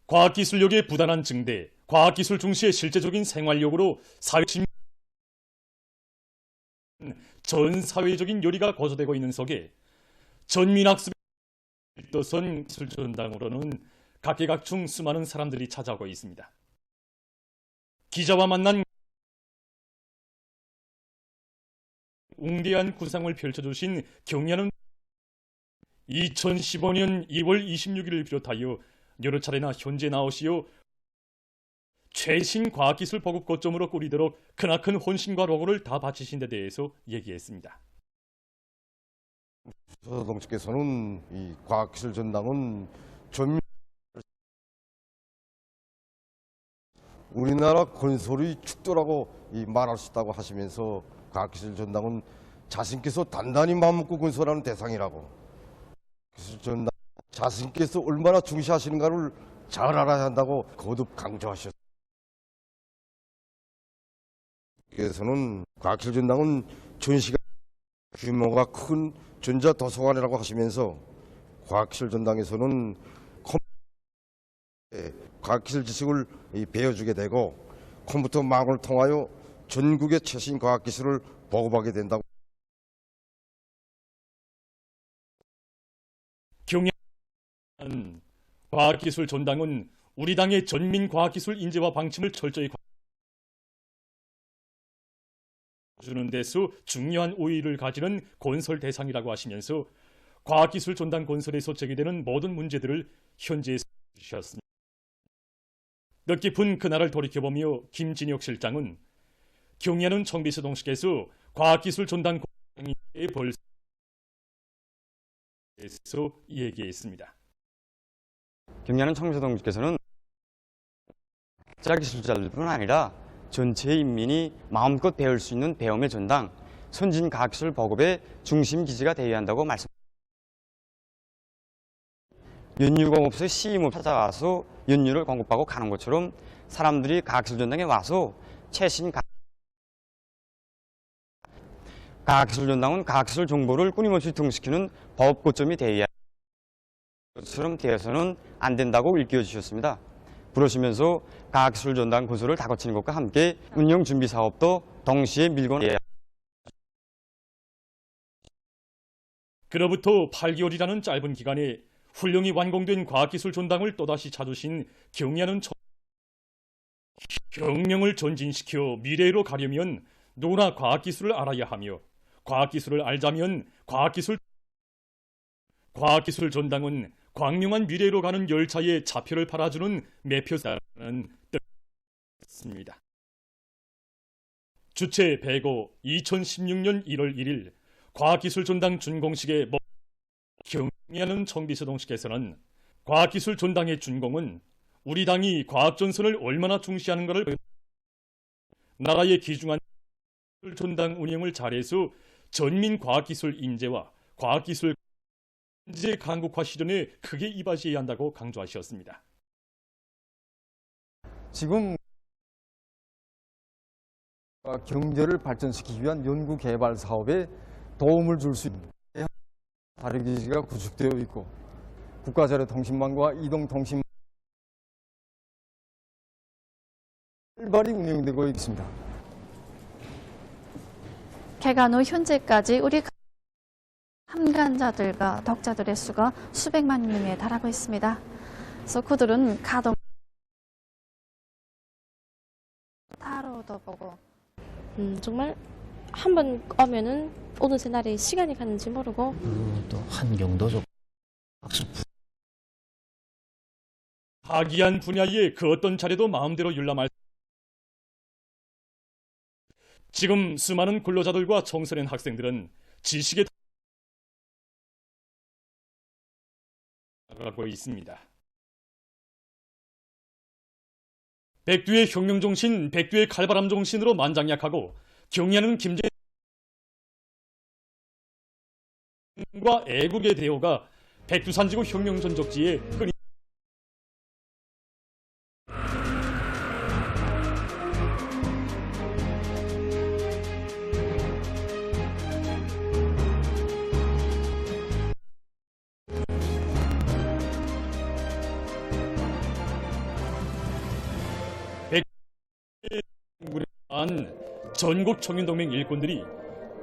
과학기술력의 부단한 증대, 과학기술 중시의 실제적인 생활력으로 전 사회적인 요리가 고조되고 있는 속에 전민학습의 일도선 기술전당으로는 각계각층 수많은 사람들이 찾아오고 있습니다. 기자와 만난 웅대한 구상을 펼쳐주신 경야는 2015년 2월 26일을 비롯하여 여러 차례나 현재 나오시어 최신 과학기술 보급 거점으로 꾸리도록 크나큰 혼신과 노고를 다 바치신 데 대해서 얘기했습니다. 서동씨께서는 이 과학기술 전당은 우리나라 건설의 축도라고 말할 수 있다고 하시면서 과학기술 전당은 자신께서 단단히 마음먹고 건설하는 대상이라고, 기술 전당 자신께서 얼마나 중시하시는가를 잘 알아야 한다고 거듭 강조하셨습니다. 그래서는 과학기술 전당은 전시가 규모가 큰 전자도서관이라고 하시면서 과학기술 전당에서는 과학기술 지식을 배워주게 되고 컴퓨터망을 통하여 전국의 최신 과학기술을 보급하게 된다고. 경연 과학기술 전당은 우리 당의 전민 과학기술 인재와 방침을 철저히 주는 데서 중요한 우위를 가지는 건설 대상이라고 하시면서 과학기술 전당 건설에서 제기되는 모든 문제들을 현재에 주셨습니다. 뜻깊은 그날을 돌이켜보며 김진혁 실장은 경야는 청비서 동식에서 과학기술 전당 공회에 벌써 얘기했습니다. 경야는 청비서 동식께서는 기술자들뿐 아니라 전체 인민이 마음껏 배울 수 있는 배움의 전당, 선진 과학기술 보급의 중심 기지가 되어야 한다고 말씀하셨습니다. 연유공업소의 시임을 찾아가서 연유를 공급하고 가는 것처럼 사람들이 과학기술 전당에 와서 최신 과학기술 전당은 과학기술 정보를 끊임없이 등식시키는 보급 거점이 되어야 것처럼 되어서는 안 된다고 일깨워 주셨습니다. 그러시면서 과학기술 전당 건설을 다 거치는 것과 함께 운영 준비 사업도 동시에 밀고 그로부터 8개월이라는 짧은 기간에 훌륭히 완공된 과학기술 전당을 또다시 찾으신 경야는 혁명을 전진시켜 미래로 가려면 누구나 과학기술을 알아야 하며 과학기술을 알자면 과학기술 전당은 광명한 미래로 가는 열차의 차표를 팔아주는 매표사라는 뜻입니다. 주최 배고 2016년 1월 1일 과학기술 전당 준공식에 경야는 청비서 동식에서는 과학기술 전당의 준공은 우리 당이 과학전선을 얼마나 중시하는가를 나라의 귀중한 전당 운영을 잘해서 전민 과학기술 인재와 과학기술 인재 강국화 실현에 크게 이바지해야 한다고 강조하셨습니다. 지금 경제를 발전시키기 위한 연구 개발 사업에 도움을 줄 수 있는 다리기지가 구축되어 있고 국가자료통신망과 이동통신 활발히 운영되고 있습니다. 개관 후 현재까지 우리 함간자들과 덕자들의 수가 수백만 명에 달하고 있습니다. 그래서 그들은 가동 타로도 보고 정말 한 번 오면은 오는 새날에 시간이 가는지 모르고 또 환경도 좋고 화기한 분야의 그 어떤 자리도 마음대로 열람할 지금 수많은 근로자들과 청소년 학생들은 지식에 나가고 있습니다. 백두의 혁명정신, 백두의 칼바람 정신으로 만장약하고 경야는 김제과 애국의 대호가 백두산지구 혁명전적지에 끊임 전국 청년동맹 일꾼들이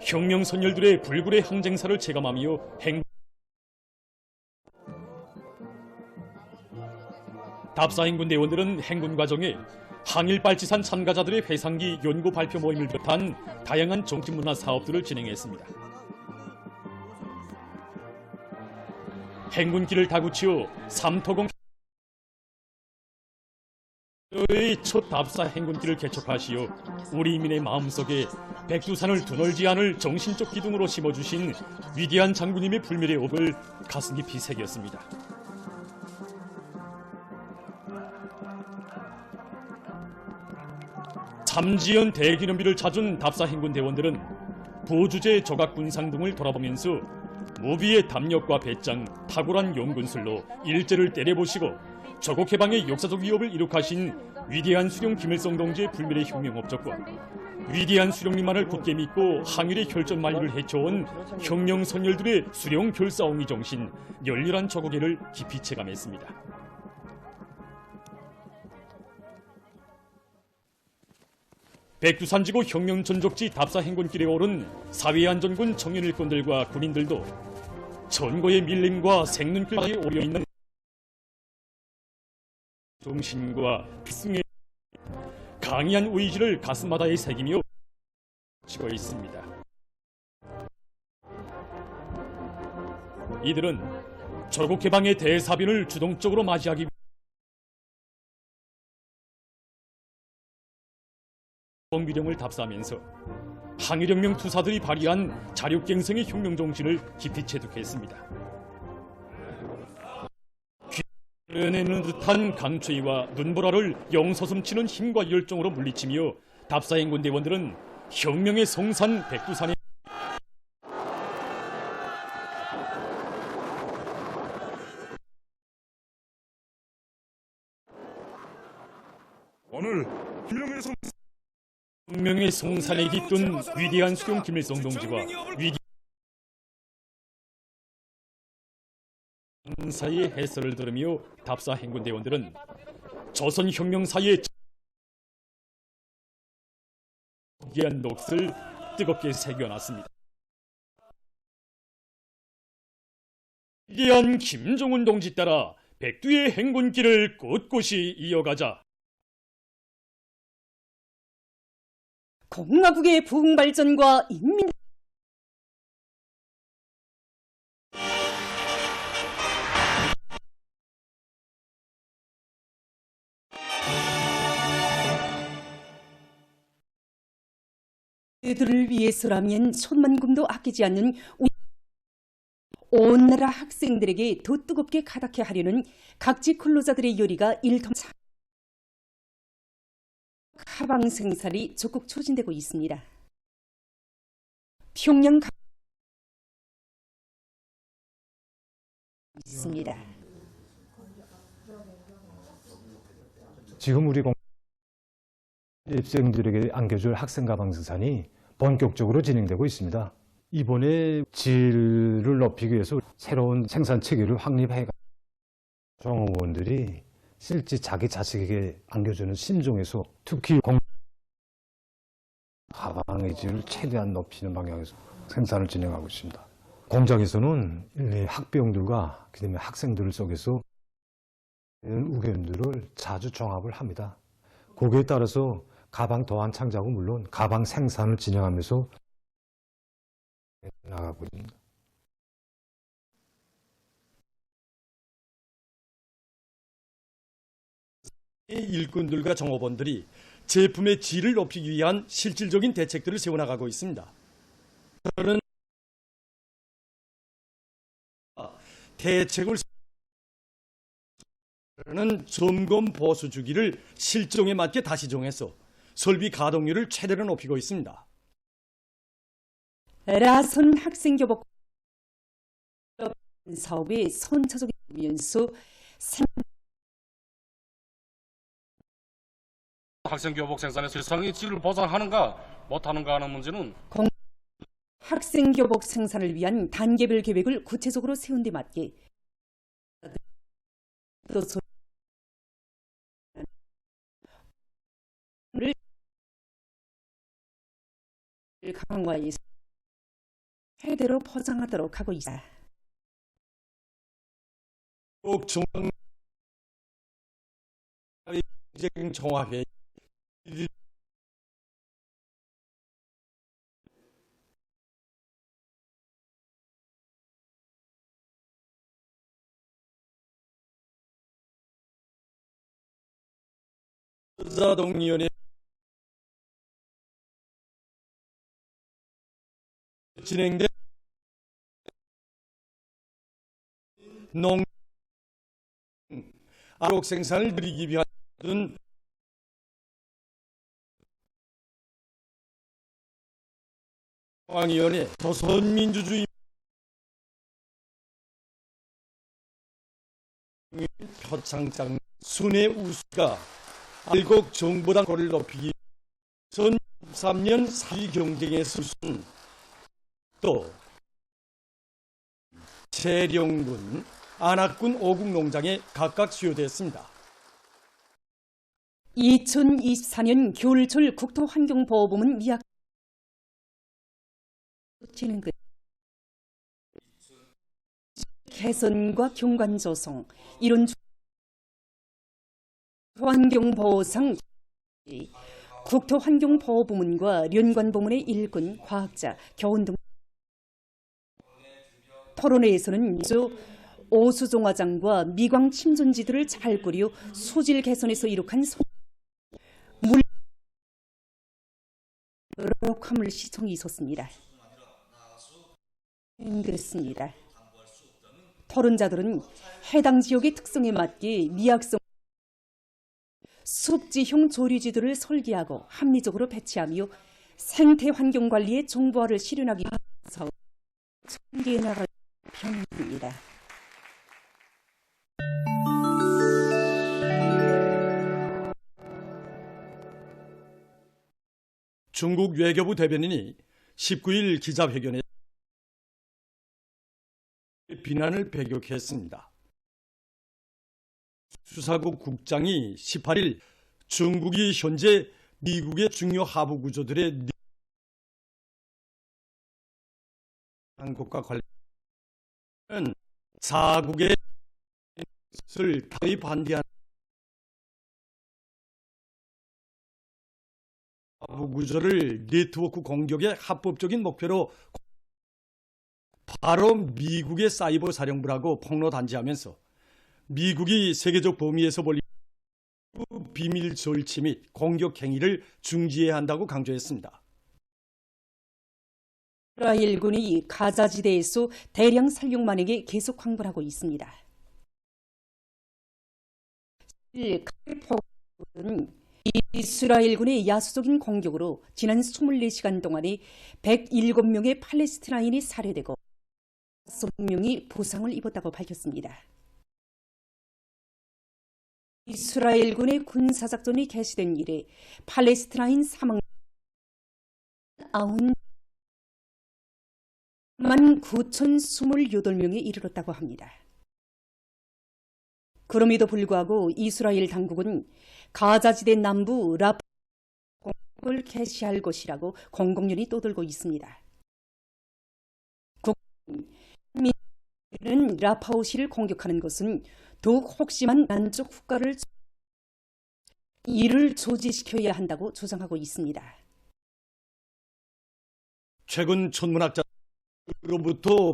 혁명 선열들의 불굴의 항쟁사를 체감하며 답사행군 대원들은 행군 과정에 항일빨치산 참가자들의 회상기 연구 발표 모임을 비롯한 다양한 정치문화 사업들을 진행했습니다. 행군길을 다구치어 삼토공 의 첫 답사 행군길을 개척하시어 우리 인민의 마음속에 백두산을 드넓지 않을 정신적 기둥으로 심어주신 위대한 장군님의 불멸의 옥을 가슴 깊이 새겼습니다. 참지연 대기념비를 찾은 답사 행군 대원들은 부주제 조각군상 등을 돌아보면서 무비의 담력과 배짱, 탁월한 연군술로 일제를 때려보시고 조국 해방의 역사적 위협을 이룩하신 위대한 수령 김일성 동지의 불멸의 혁명 업적과 위대한 수령님만을 굳게 믿고 항일의 혈전 만리를 헤쳐온 혁명 선열들의 수령 결사옹이 정신, 열렬한 조국애를 깊이 체감했습니다. 백두산지구 혁명 전적지 답사 행군길에 오른 사회안전군 청년일꾼들과 군인들도 전거의 밀림과 생눈길에 오려있는 정신과 필승의 강인한 의지를 가슴바다에 새기며 치고 있습니다. 이들은 조국 해방의 대사변을 주동적으로 맞이하기 위해 정비령을 답사하면서 항일혁명 투사들이 발휘한 자력갱생의 혁명 정신을 깊이 체득했습니다. 귀내는 듯한 강추위와 눈보라를 영서슴치는 힘과 열정으로 물리치며 답사행군 대원들은 혁명의 성산 백두산에 오늘 혁명의 성산에 깃든 위대한 수령 김일성 동지와 사의 해설을 들으며 답사 행군 대원들은 조선 혁명사의 위대한 넋을 뜨겁게 새겨놨습니다. 위대한 김정은 동지 따라 백두의 행군길을 꿋꿋이 이어가자. 공화국의 부흥발전과 인민 그들을 위해서라면 천만금도 아끼지 않는 온 나라 학생들에게 더 뜨겁게 가닥해 하려는 각지 근로자들의 열의가 일통차 가방 생산이 적극 추진되고 있습니다. 평양 있습니다. 지금 우리 입생들에게 안겨줄 학생 가방 생산이 본격적으로 진행되고 있습니다. 이번에 질을 높이기 위해서 새로운 생산 체계를 확립해 종업원들이 실제 자기 자식에게 안겨주는 심정에서 특히 가방의 질을 최대한 높이는 방향에서 생산을 진행하고 있습니다. 공장에서는 학병들과 그다음에 학생들 속에서 의견들을 자주 종합을 합니다. 거기에 따라서 가방 도안 창작은 물론 가방 생산을 진행하면서 나가고 있습니다. 일꾼들과 종업원들이 제품의 질을 높이기 위한 실질적인 대책들을 세워나가고 있습니다. 저는 대책을 점검 보수 주기를 실정에 맞게 다시 정해서 설비 가동률을 최대로 높이고 있습니다. 라선 학생교복 사업의 선차적인 면서 학생교복 생산의 실상의 질을 보장하는가 못하는가 하는 문제는 학생교복 생산을 위한 단계별 계획을 구체적으로 세운 데 맞게 강화해서 최대로 포장하도록 하고 있습니다. 꼭 중앙 정확히 자동위원회 진행된 농 아록 생산을 늘리기 위한 중앙위원회 조선민주주의 표창장 순회 우수가 알곡 정보당 거를 높이기 2013년 사위 경쟁의 수순 또 재령군, 안학군 5국 농장에 각각 수여됐습니다. 2024년 겨울철 국토환경보호부문 미약 진행된 개선과 경관 조성, 이런 환경보호상 국토환경보호부문과 연관부문의 일꾼, 과학자, 교원 등 토론회에서는 오수종화장과 미광 침전지들을 잘 꾸려 소질 개선에서 이룩한 여러 화물 시청이 있었습니다. 그렇습니다. 토론자들은 해당 지역의 특성에 맞게 미약성 숲지형 조류지들을 설계하고 합리적으로 배치하며 생태 환경 관리의 정보화를 실현하기 위해서 전개해 나갈 편입니다. 중국 외교부 대변인이 19일 기자회견에 비난을 배격했습니다. 수사국 국장이 18일 중국이 현재 미국의 중요 하부 구조들의 한국과 관련된 사국의 것을 다히 반대하는 하부 구조를 네트워크 공격의 합법적인 목표로 바로 미국의 사이버 사령부라고 폭로 단지하면서 미국이 세계적 범위에서 벌린 비밀 절취 및 공격 행위를 중지해야 한다고 강조했습니다. 이스라엘군이 가자지대에서 대량 살육 만행에 계속 항복하고 있습니다. 이스라엘군의 야수적인 공격으로 지난 24시간 동안에 107명의 팔레스티나인이 살해되고 5명이 부상을 입었다고 밝혔습니다. 이스라엘군의 군사작전이 개시된 이래 팔레스티나인 사망 9,028명에 이르렀다고 합니다. 그럼에도 불구하고 이스라엘 당국은 가자지대 남부 라파를 개시할 것이라고 공공연히 떠들고 있습니다. 국민은 라파오시를 공격하는 것은 더욱 혹심한 난적 국가를 이를 조지시켜야 한다고 주장하고 있습니다. 최근 천문학자로부터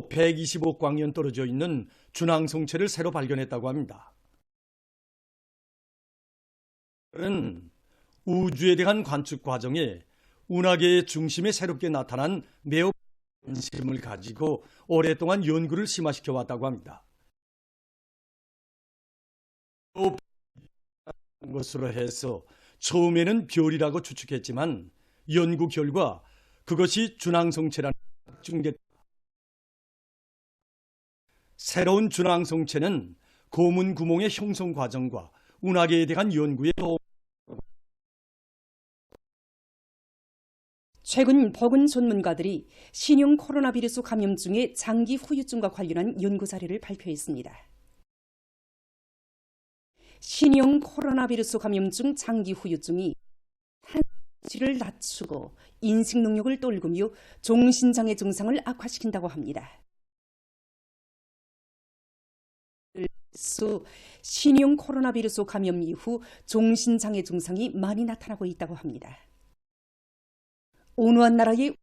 125광년 떨어져 있는 준항성체를 새로 발견했다고 합니다. 은 우주에 대한 관측 과정에 운하계의 중심에 새롭게 나타난 매우 관심을 가지고 오랫동안 연구를 심화시켜 왔다고 합니다. 것으로 해서 처음에는 별이라고 추측했지만 연구 결과 그것이 준항성체라는 확증됐다. 새로운 준항성체는 고문 구멍의 형성 과정과 운하계에 대한 연구에 최근 보건 전문가들이 신형 코로나 바이러스 감염증의 장기 후유증과 관련한 연구 자료를 발표했습니다. 신형 코로나 바이러스 감염증 장기 후유증이 질을 낮추고 인식 능력을 떨구며 종신장애 증상을 악화시킨다고 합니다. 신형 코로나 바이러스 감염 이후 종신장애 증상이 많이 나타나고 있다고 합니다. 어느 한 나라의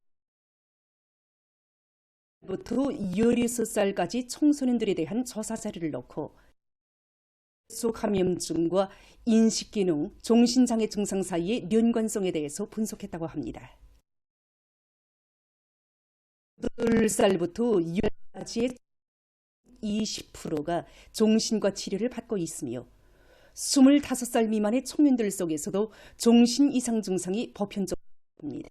부터 16살까지 청소년들에 대한 조사 자료를 넣고 감염증과 인식기능, 종신장애 증상 사이의 연관성에 대해서 분석했다고 합니다. 8살부터 10살까지의 20%가 종신과 치료를 받고 있으며 25살 미만의 청년들 속에서도 종신 이상 증상이 보편적입니다.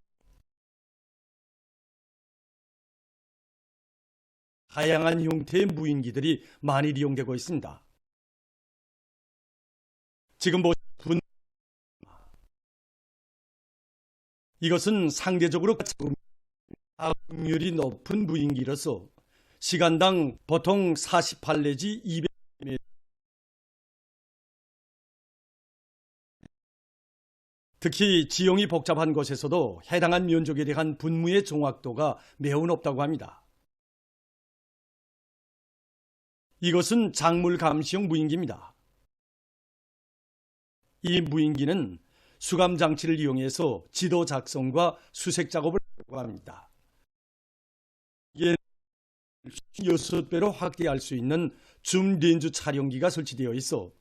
다양한 형태의 무인기들이 많이 이용되고 있습니다. 지금 보시는 이것은 상대적으로 가동률이 높은 무인기로서 시간당 보통 48 내지 200m, 특히 지형이 복잡한 곳에서도 해당한 면적에 대한 분무의 정확도가 매우 높다고 합니다. 이것은 작물 감시용 무인기입니다. 이 무인기는 수감 장치를 이용해서 지도 작성과 수색 작업을 하고 합니다. 이게 6배로 확대할 수 있는 줌 렌즈 촬영기가 설치되어 있어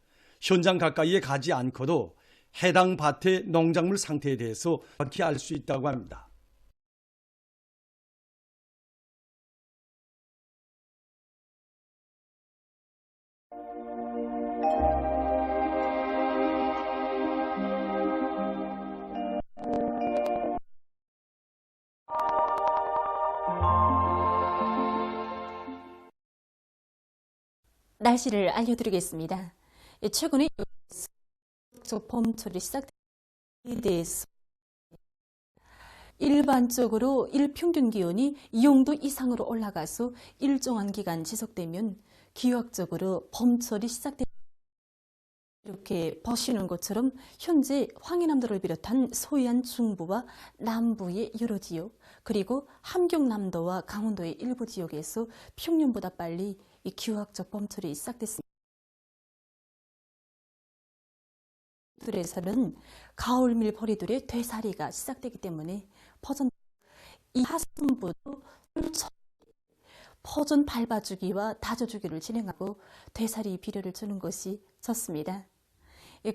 현장 가까이에 가지 않고도 해당 밭의 농작물 상태에 대해서 정확히 알 수 있다고 합니다. 날씨를 알려드리겠습니다. 최근에 봄철이 시작된 데 대해서 일반적으로 일평균 기온이 0도 이상으로 올라가서 일정한 기간 지속되면 기하학적으로 봄철이 시작된 이렇게 보시는 것처럼 현재 황해남도를 비롯한 서해안 중부와 남부의 여러 지역 그리고 함경남도와 강원도의 일부 지역에서 평년보다 빨리 이 기후학적 봄철이 시작됐습니다. 들에서는 가을밀 벌이들의 되살이가 시작되기 때문에 이 하순부도 퍼전 밟아주기와 다져주기를 진행하고 되살이 비료를 주는 것이 좋습니다.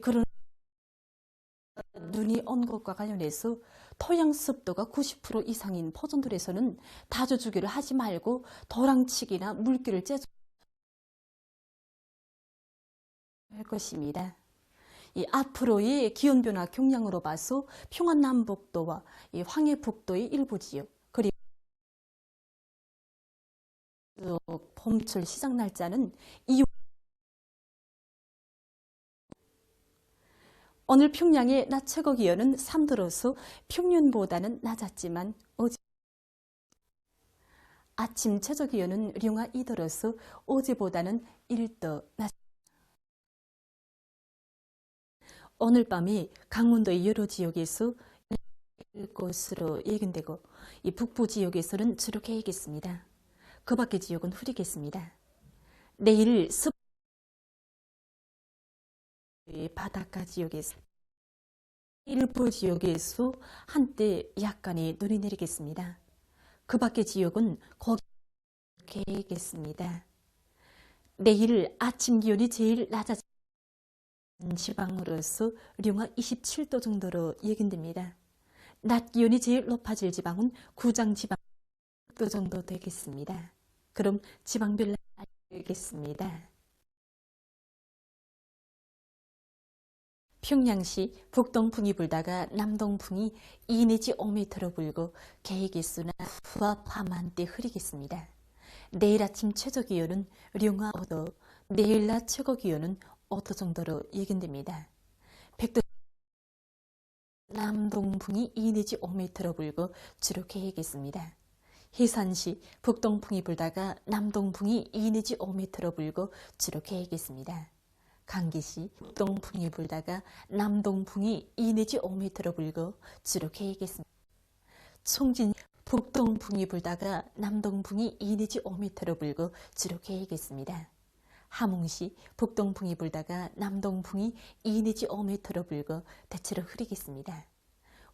그런 눈이 온 것과 관련해서 토양 습도가 90% 이상인 퍼전들에서는 다져주기를 하지 말고 도랑치기나 물기를 째줄 것입니다. 이 앞으로의 기온변화 경향으로 봐서 평안남북도와 이 황해북도의 일부 지역 그리고 봄철 시작 날짜는 2월 오늘 평양의 낮 최고 기온은 3도로서 평년보다는 낮았지만 어제 아침 최저 기온은 령화 2도로서 어제보다는 1도 낮. 오늘 밤에 강원도의 여러 지역에서 것으로 예견되고 이 북부 지역에서는 주로 개이겠습니다. 그 밖의 지역은 흐리겠습니다. 내일 바닷가 지역에서 일부 지역에서 한때 약간의 눈이 내리겠습니다. 그 밖의 지역은 거기 개이겠습니다. 내일 아침 기온이 제일 낮아진 지방으로서 령화 27도 정도로 예견됩니다. 낮 기온이 제일 높아질 지방은 구장 지방 10도 정도 되겠습니다. 그럼 지방별로 알겠습니다. 평양시 북동풍이 불다가 남동풍이 2 내지 5m로 불고 개의 수나 밤한때 흐리겠습니다. 내일 아침 최저 기온은 령화 5도, 내일 낮 최고 기온은 5도 정도로 예견됩니다. 백도 남동풍이 2 내지 5m로 불고 주로 개이겠습니다. 해산시 북동풍이 불다가 남동풍이 2 내지 5m로 불고 주로 개이겠습니다. 강기시 북동풍이 불다가 남동풍이 2 내지 5m로 불고 주로 계획했습니다. 총진 북동풍이 불다가 남동풍이 2 내지 5m로 불고 주로 계획했습니다. 함흥시 북동풍이 불다가 남동풍이 2 내지 5m로 불고 대체로 흐리겠습니다.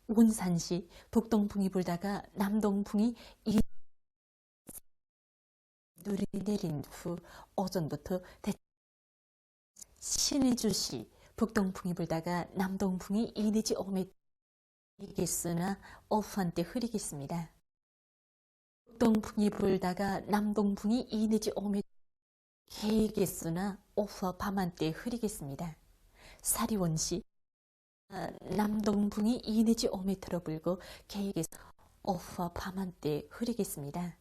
온산시 북동풍이 불다가 남동풍이 2 눈이 내린 후 오전부터 신의주시 북동풍이 불다가 남동풍이 2 내지 5m 이겠으나 오후 한때 흐리겠습니다. 북동풍이 불다가 남동풍이 2 내지 5m 계획했으나 오후와 밤 한때 흐리겠습니다. 사리원시 남동풍이 2 내지 5m로 불고 계획해서 오후와 밤 한때 흐리겠습니다.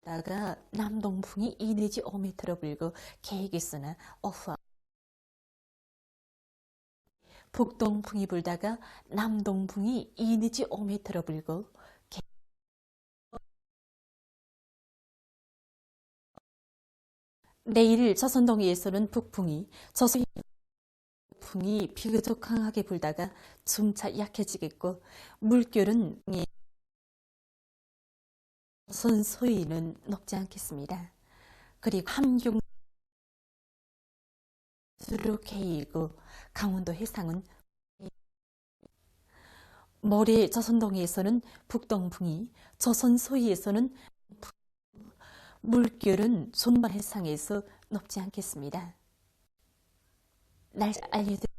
다가 남동풍이 2 내지 5m로 불고 계획했으나 오후와 북동풍이 불다가 남동풍이 2 내지 5m로 불고 내일 조선동해에서는 북풍이 북풍이 비교적 강하게 불다가 점차 약해지겠고 물결은 조선 소위는 높지 않겠습니다. 그리고 함경 수로 K이고 강원도 해상은 모레 조선동해에서는 북동풍이 조선 소위에서는 물결은 존발 해상에서 높지 않겠습니다. 날씨 알려드립니다.